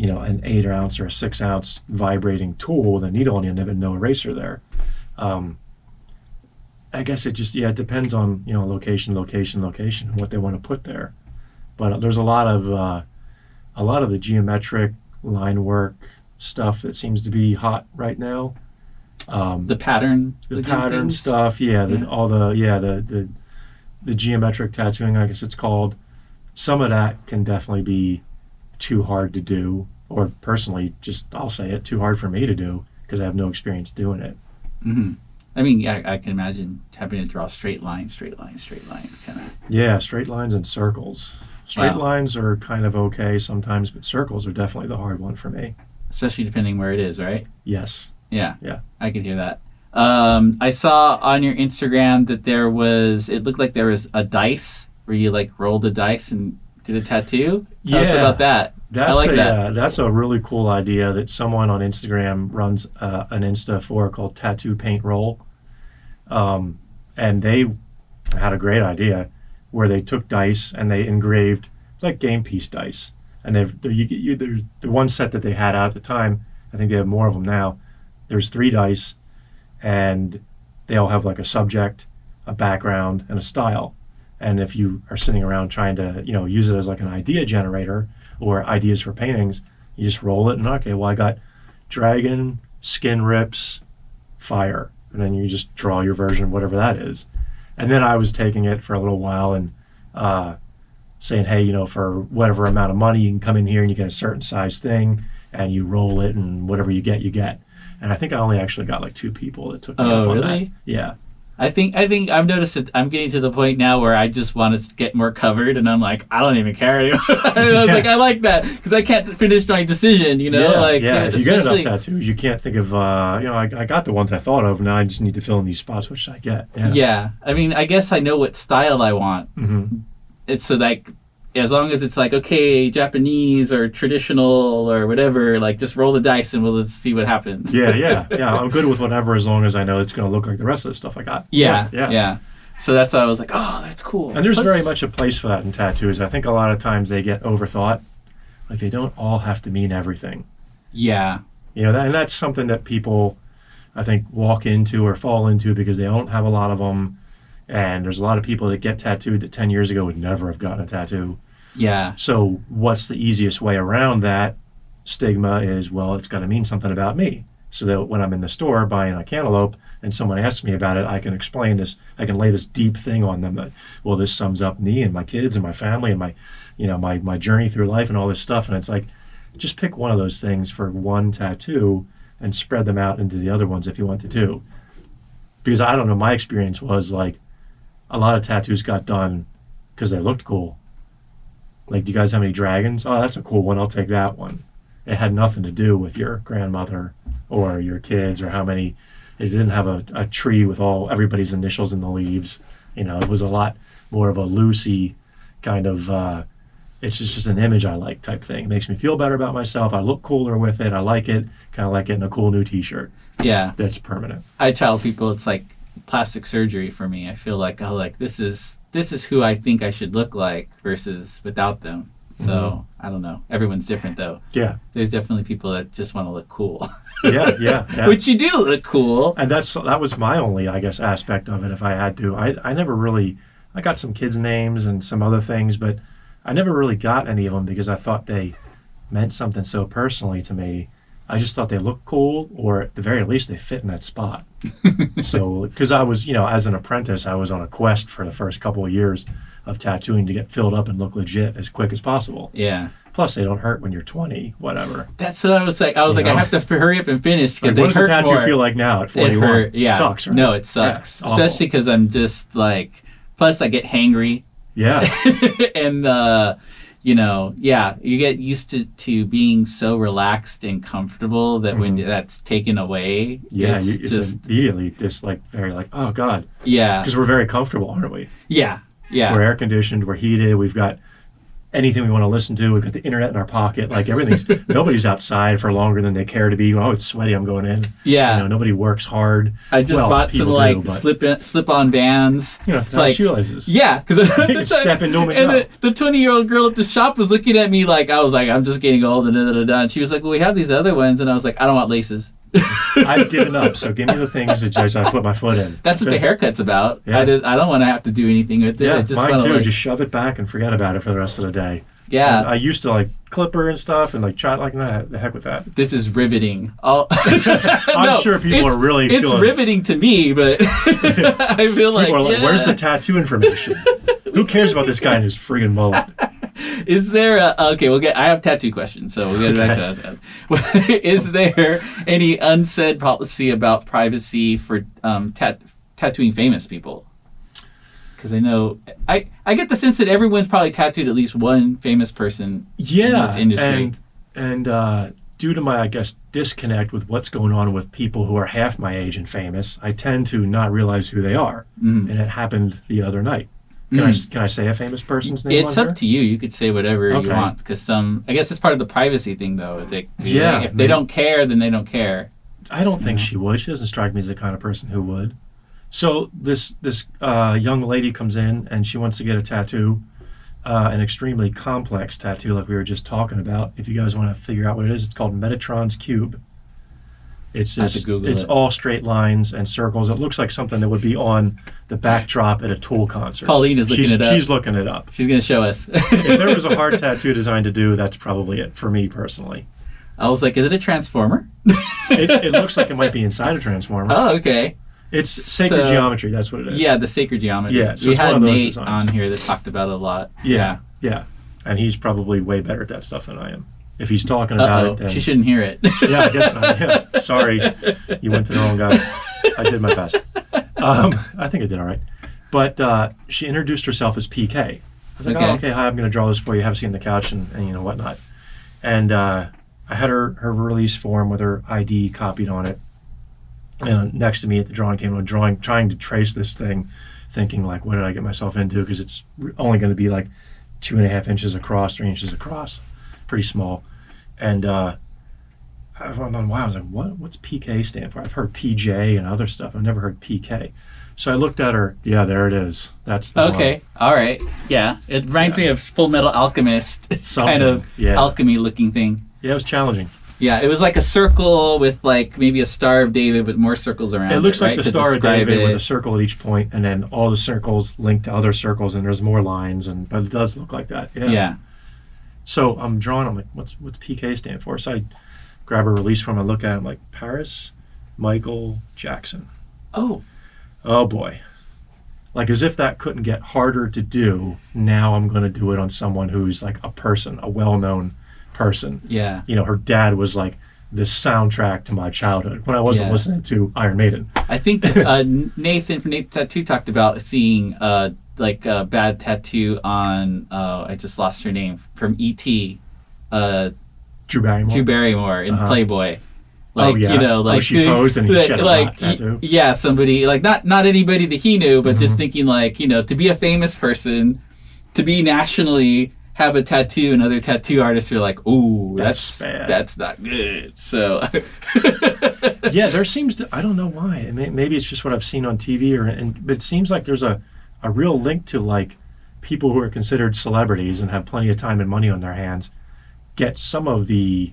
8-ounce or a 6-ounce vibrating tool with a needle and no eraser there. I guess it just, it depends on, location, and what they want to put there. But there's a lot of the geometric line work stuff that seems to be hot right now. The pattern stuff, the geometric tattooing, I guess it's called. Some of that can definitely be too hard to do, or personally, I'll say it, too hard for me to do because I have no experience doing it. Mm-hmm. I mean, I can imagine having to draw straight lines, kind of. Yeah, straight lines and circles. Straight lines are kind of okay sometimes, but circles are definitely the hard one for me. Especially depending where it is, right? Yes. Yeah. Yeah. I can hear that. I saw on your Instagram that it looked like there was a dice where you like rolled the dice and did a tattoo. Tell us about that. I like that. That's a really cool idea that someone on Instagram runs an Insta for called Tattoo Paint Roll. And they had a great idea where they took dice and they engraved like game piece dice. And there's the one set that they had out at the time. I think they have more of them now. There's 3 dice, and they all have like a subject, a background, and a style. And if you are sitting around trying to, use it as like an idea generator or ideas for paintings, you just roll it and okay, well, I got dragon, skin rips, fire. And then you just draw your version, whatever that is. And then I was taking it for a little while and saying, hey, for whatever amount of money, you can come in here and you get a certain size thing and you roll it and whatever you get, you get. And I think I only actually got like 2 people that took me up on really? that. Yeah. I think I've noticed that I'm getting to the point now where I just want to get more covered, and I'm like, I don't even care anymore. I like that because I can't finish my decision, If you get enough tattoos, you can't think of, I got the ones I thought of, now I just need to fill in these spots, which I get. Yeah. I mean, I guess I know what style I want. Mm-hmm. It's so like, as long as it's like, okay, Japanese or traditional or whatever, like just roll the dice and we'll see what happens. Yeah. I'm good with whatever as long as I know it's going to look like the rest of the stuff I got. Yeah. So that's why I was like, oh, that's cool. And there's very much a place for that in tattoos. I think a lot of times they get overthought. Like they don't all have to mean everything. Yeah. And that's something that people, I think, walk into or fall into because they don't have a lot of them. And there's a lot of people that get tattooed that 10 years ago would never have gotten a tattoo. Yeah. So what's the easiest way around that stigma is, well, it's got to mean something about me. So that when I'm in the store buying a cantaloupe and someone asks me about it, I can explain this. I can lay this deep thing on them that, well, this sums up me and my kids and my family and my journey through life and all this stuff. And it's like, just pick one of those things for one tattoo and spread them out into the other ones if you want to. Because I don't know, my experience was like, a lot of tattoos got done because they looked cool. Like, do you guys have any dragons? Oh, that's a cool one. I'll take that one. It had nothing to do with your grandmother or your kids or how many. It didn't have a tree with everybody's initials in the leaves. It was a lot more of a loosey kind of, it's just an image I like type thing. It makes me feel better about myself. I look cooler with it. I like it. Kind of like getting a cool new t-shirt. Yeah. That's permanent. I tell people it's like plastic surgery for me. I feel like, this is who I think I should look like versus without them. So I don't know. Everyone's different though. Yeah. There's definitely people that just want to look cool. Yeah. Which you do look cool. And that was my only, I guess, aspect of it if I had to. I never really, I got some kids' names and some other things, but I never really got any of them because I thought they meant something so personally to me. I just thought they looked cool, or at the very least, they fit in that spot. So, because I was, as an apprentice, I was on a quest for the first couple of years of tattooing to get filled up and look legit as quick as possible. Yeah. Plus, they don't hurt when you're 20, whatever. That's what I was like. I was like, I have to hurry up and finish because what they does hurt a tattoo more. feel like now at 41? It hurt. Yeah. It sucks, right? No, it sucks. Yeah, especially because I'm just like, plus I get hangry. Yeah. And, you get used to being so relaxed and comfortable that when that's taken away, it's just immediately just like very like, oh God. Yeah. Because we're very comfortable, aren't we? Yeah. Yeah. We're air conditioned, we're heated, we've got anything we want to listen to, we've got the internet in our pocket, like everything's, nobody's outside for longer than they care to be. Oh, it's sweaty, I'm going in. Yeah. Nobody works hard. I just bought some slip-on Vans. Like shoelaces. Yeah. Because step into them and the 20-year-old girl at the shop was looking at me like, I was like, I'm just getting old and she was like, well, we have these other ones. And I was like, I don't want laces. I've given up, so give me the things that I put my foot in. That's what the haircut's about. Yeah. I don't want to have to do anything with it. Yeah, I just mine too. Like, just shove it back and forget about it for the rest of the day. Yeah. And I used to like clipper and stuff and like try like the heck with that. This is riveting. I'm sure people are really feeling... It's riveting to me, but I feel like... People are like, where's the tattoo information? Who cares about this guy and his friggin' mullet? Is there I have tattoo questions, so we'll get back to that. Is there any unsaid policy about privacy for tattooing famous people? Because I know I get the sense that everyone's probably tattooed at least one famous person in this industry. And due to my, I guess, disconnect with what's going on with people who are half my age and famous, I tend to not realize who they are. And it happened the other night. Can I say a famous person's name? It's up to you. You could say whatever you want. Because I guess it's part of the privacy thing, though. If they don't care, then they don't care. I don't think she would. She doesn't strike me as the kind of person who would. So this young lady comes in and she wants to get a tattoo, an extremely complex tattoo like we were just talking about. If you guys want to figure out what it is, it's called Metatron's Cube. It's all straight lines and circles. It looks like something that would be on the backdrop at a Tool concert. Pauline is looking it up. She's looking it up. She's going to show us. If there was a hard tattoo design to do, that's probably it for me personally. I was like, is it a transformer? It looks like it might be inside a transformer. Oh, okay. It's sacred geometry. That's what it is. Yeah, the sacred geometry. Yeah, so we it's had one of those Nate designs on here that talked about it a lot. Yeah. And he's probably way better at that stuff than I am. If he's talking about it, then... She shouldn't hear it. Yeah, I guess not. Yeah. Sorry, you went to the wrong guy. I did my best. I think I did all right. But she introduced herself as PK. I was like, okay, hi, I'm going to draw this for you. Have a seat on the couch and whatnot. And I had her release form with her ID copied on it. And next to me at the drawing table, trying to trace this thing, thinking like, what did I get myself into? Because it's only going to be like 2.5 inches across, 3 inches across, pretty small. And I was like, what's PK stand for? I've heard PJ and other stuff. I've never heard PK. So I looked at her. Yeah, there it is. That's the one. All right. Yeah, it reminds me of Full Metal Alchemist, kind of alchemy looking thing. Yeah, it was challenging. Yeah, it was like a circle with like maybe a Star of David with more circles around it. It looks like the Star of David with a circle at each point, and then all the circles link to other circles, and there's more lines, but it does look like that. Yeah. So I'm drawing. I'm like, what's PK stand for? So I grab a release form. I look at it. I'm like, Paris Michael Jackson. Oh boy. Like as if that couldn't get harder to do. Now I'm going to do it on someone who's like a person, a well-known person. Yeah. Her dad was like the soundtrack to my childhood when I wasn't listening to Iron Maiden. I think Nathan from Nathan's Tattoo talked about seeing like a bad tattoo on I just lost her name from E.T. Drew Barrymore in Playboy. Like, she posed and he shed a hot tattoo. Yeah, somebody like not anybody that he knew, but just thinking like, to be a famous person, to be nationally have a tattoo, and other tattoo artists are like, ooh, that's bad. That's not good. So yeah, there seems to, I don't know why. Maybe it's just what I've seen on TV but it seems like there's a real link to like people who are considered celebrities and have plenty of time and money on their hands get some of the,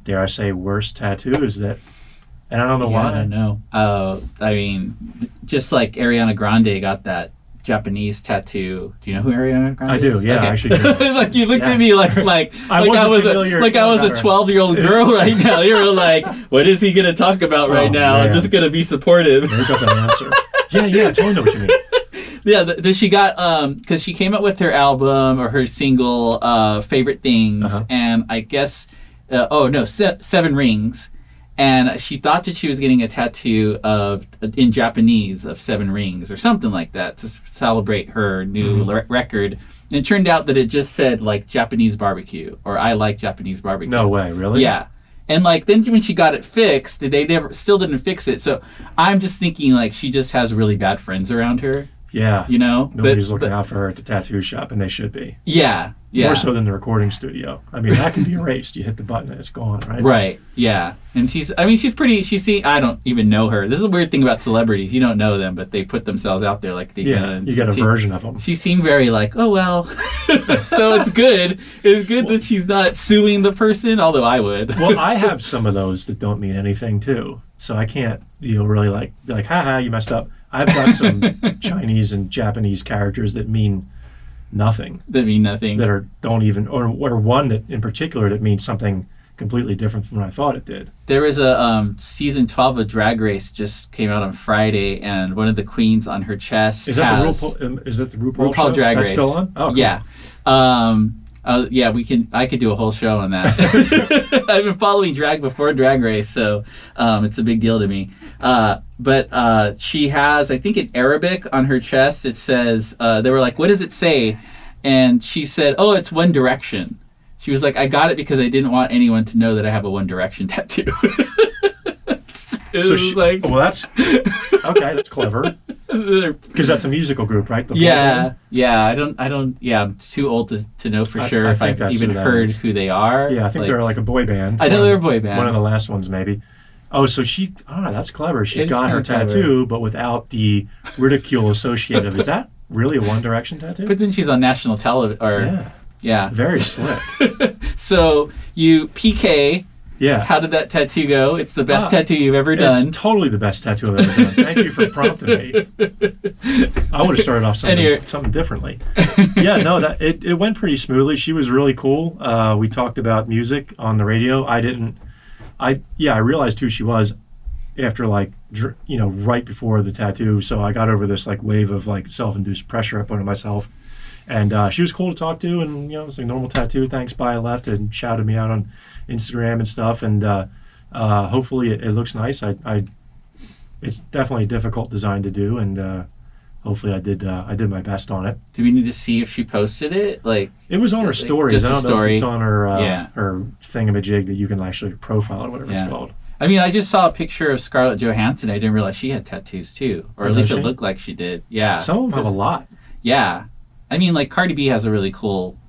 dare I say, worst tattoos that, and I don't know why. I don't know. I mean, just like Ariana Grande got that Japanese tattoo. Do you know who Ariana Grande I do. is? Yeah, Okay. I actually do. Like you looked at me like I was a 12-year-old girl right now. You were like, what is he gonna talk about right now? Man. I'm just gonna be supportive. Make up an answer. Yeah, I totally know what you mean. Yeah, she got because she came out with her album or her single Favorite Things, and I guess Seven Rings, and she thought that she was getting a tattoo in Japanese of 7 rings or something like that to celebrate her new record. And it turned out that it just said like Japanese barbecue or I like Japanese barbecue. No way, really? Yeah. And like then when she got it fixed, they still didn't fix it. So I'm just thinking like she just has really bad friends around her. Yeah. You know? Nobody's looking out for her at the tattoo shop, and they should be. Yeah. More so than the recording studio. I mean, that can be erased. You hit the button and it's gone, right? Right. Yeah. And she's pretty, I don't even know her. This is a weird thing about celebrities. You don't know them, but they put themselves out there like they you get a version of them. She seemed very like, oh, well. So it's good. It's good that she's not suing the person, although I would. Well, I have some of those that don't mean anything, too. So I can't, really be like, haha, you messed up. I've got some Chinese and Japanese characters that mean nothing. That don't even, or one that in particular that means something completely different from what I thought it did. There was a season 12 of Drag Race just came out on Friday, and one of the queens on her chest is that the RuPaul show? Drag Race. That's still on? Oh, cool. Yeah. Yeah, I could do a whole show on that. I've been following drag before Drag Race, so it's a big deal to me. But she has, I think in Arabic on her chest, it says, they were like, what does it say? And she said, oh, it's One Direction. She was like, I got it because I didn't want anyone to know that I have a One Direction tattoo. Well, that's okay. That's clever. Because that's a musical group, right? Yeah. I'm too old to know for sure if I've even heard who they are. Yeah, I think they're like a boy band. I know they're a boy band. One of the last ones, maybe. Oh, so that's clever. She got her tattoo, but without the ridicule associated. Is that really a One Direction tattoo? But then she's on national television. Yeah. Very slick. So PK. Yeah. How did that tattoo go? It's the best tattoo you've ever done. It's totally the best tattoo I've ever done. Thank you for prompting me. I would have started off something differently. Yeah, no, it went pretty smoothly. She was really cool. We talked about music on the radio. I realized who she was after right before the tattoo. So I got over this wave of self-induced pressure I put on myself. And she was cool to talk to, and it was a normal tattoo. Thanks, bye. I left and shouted me out on Instagram and stuff. And hopefully it looks nice. It's definitely a difficult design to do, and hopefully I did my best on it. Do we need to see if she posted it? It was on her stories. Just I don't know if it's on her her thingamajig that you can actually profile or whatever it's called. I mean, I just saw a picture of Scarlett Johansson. I didn't realize she had tattoos too, or at least it looked like she did. Yeah. Some of them have a lot. Yeah. I mean, Cardi B has a really cool,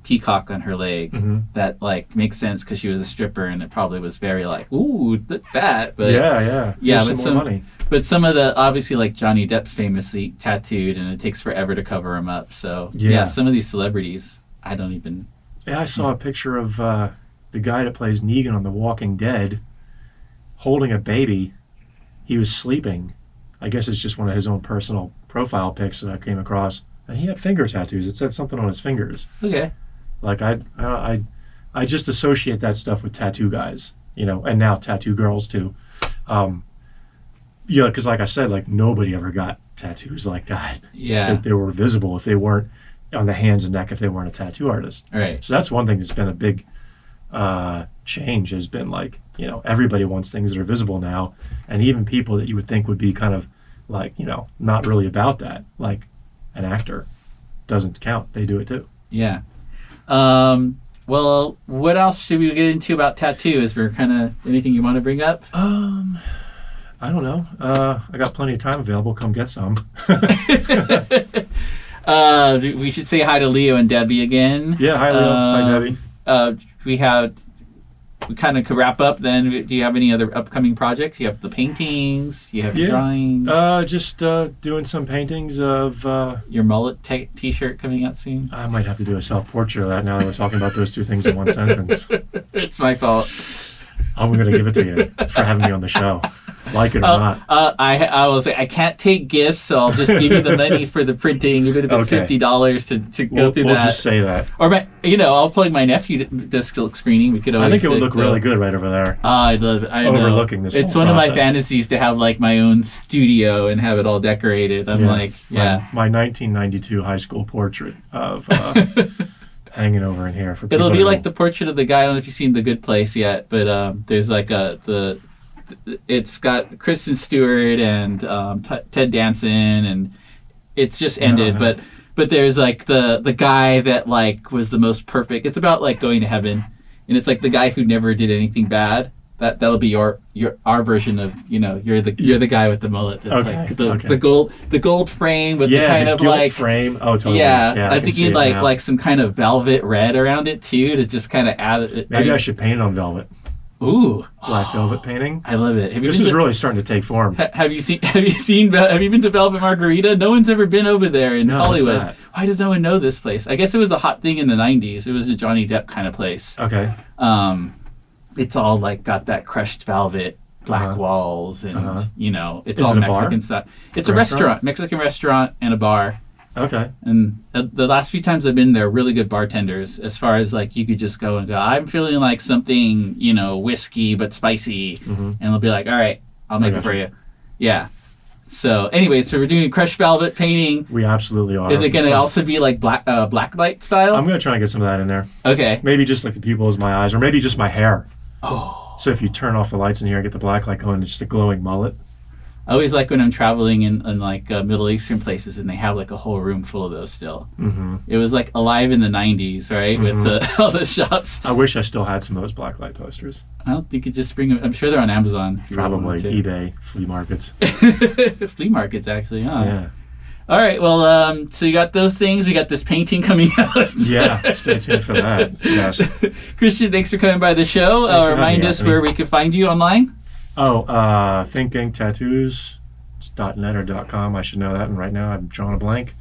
peacock on her leg that, makes sense because she was a stripper, and it probably was very, ooh, look at that. But yeah. Yeah, but some money. But some of the, obviously, Johnny Depp's famously tattooed, and it takes forever to cover him up. So, yeah some of these celebrities, I don't even... Yeah, I saw a picture of the guy that plays Negan on The Walking Dead holding a baby. He was sleeping. I guess it's just one of his own personal profile pics that I came across. And he had finger tattoos. It said something on his fingers. Okay. I just associate that stuff with tattoo guys, and now tattoo girls too. Because like I said, nobody ever got tattoos like that. Yeah. That they were visible if they weren't on the hands and neck if they weren't a tattoo artist. Right. So that's one thing that's been a big change has been everybody wants things that are visible now, and even people that you would think would be kind of not really about that, an actor doesn't count. They do it too. Yeah. Well, what else should we get into about tattoo? Is there anything you want to bring up? I don't know. I got plenty of time available. Come get some. We should say hi to Leo and Debbie again. Yeah, hi Leo. Hi Debbie. We kind of could wrap up then. Do you have any other upcoming projects? You have the paintings, you have drawings. Just doing some paintings of... your mullet t-shirt coming out soon? I might have to do a self-portrait of that now that we're talking about those two things in one sentence. It's my fault. I'm going to give it to you for having me on the show. like it or not. I will say I can't take gifts, so I'll just give you the money for the printing, even if it's $50 to go through that. We'll just say that. Or I'll plug my nephew disc screening. We could always. I think it would look really good right over there. I love it. I overlooking this. It's whole one process. of my fantasies to have like my own studio and have it all decorated. I'm my 1992 high school portrait of hanging over in here for people. It'll be like the portrait of the guy. I don't know if you've seen The Good Place yet, but there's like it's got Kristen Stewart and Ted Danson, and it's just ended. But there's like the guy that like was the most perfect. It's about like going to heaven, and it's like the guy who never did anything bad. That'll be our version of you're the guy with the mullet. That's like the gold frame with the kind of like frame. Oh, totally. Yeah, I think you'd like some kind of velvet red around it too to just kind of add it. Maybe I should paint it on velvet. Ooh, black velvet painting. I love it. This is really starting to take form. Have you been to Velvet Margarita? No one's ever been over there in Hollywood. Why does no one know this place? I guess it was a hot thing in the 90s. It was a Johnny Depp kind of place. Okay. It's all like got that crushed velvet, black walls, and it's is all it Mexican stuff. It's a restaurant, Mexican restaurant, and a bar. Okay. And the last few times I've been there, really good bartenders. As far as like you could just go and go, I'm feeling like something, whiskey but spicy, and they'll be like, all right, I'll make it for you. Yeah. So, anyways, so we're doing crushed velvet painting. We absolutely are. Is it going to also be like black light style? I'm going to try and get some of that in there. Okay. Maybe just like the pupils of my eyes, or maybe just my hair. Oh. So if you turn off the lights in here and get the black light going, it's just a glowing mullet. I always like when I'm traveling in like Middle Eastern places and they have like a whole room full of those still. Mm-hmm. It was like alive in the 90s, right? Mm-hmm. With all the shops. I wish I still had some of those black light posters. Well, you could just bring them. I'm sure they're on Amazon. Probably eBay, flea markets. Flea markets, actually, huh? Yeah. All right, well, so you got those things. We got this painting coming out. Yeah, stay tuned for that. Yes. Christian, thanks for coming by the show. Remind us where we can find you online. Oh, Think Ink Tattoos. It's .net or .com. I should know that. And right now I'm drawing a blank.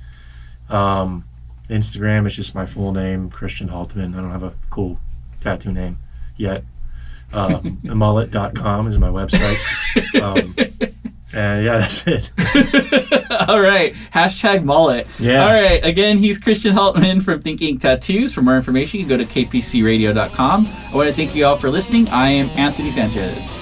Instagram is just my full name, Christian Halteman. I don't have a cool tattoo name yet. Mullet.com is my website. And yeah, that's it. All right. #mullet. Yeah. All right. Again, he's Christian Halteman from Think Ink Tattoos. For more information, you can go to kpcradio.com. I want to thank you all for listening. I am Anthony Sanchez.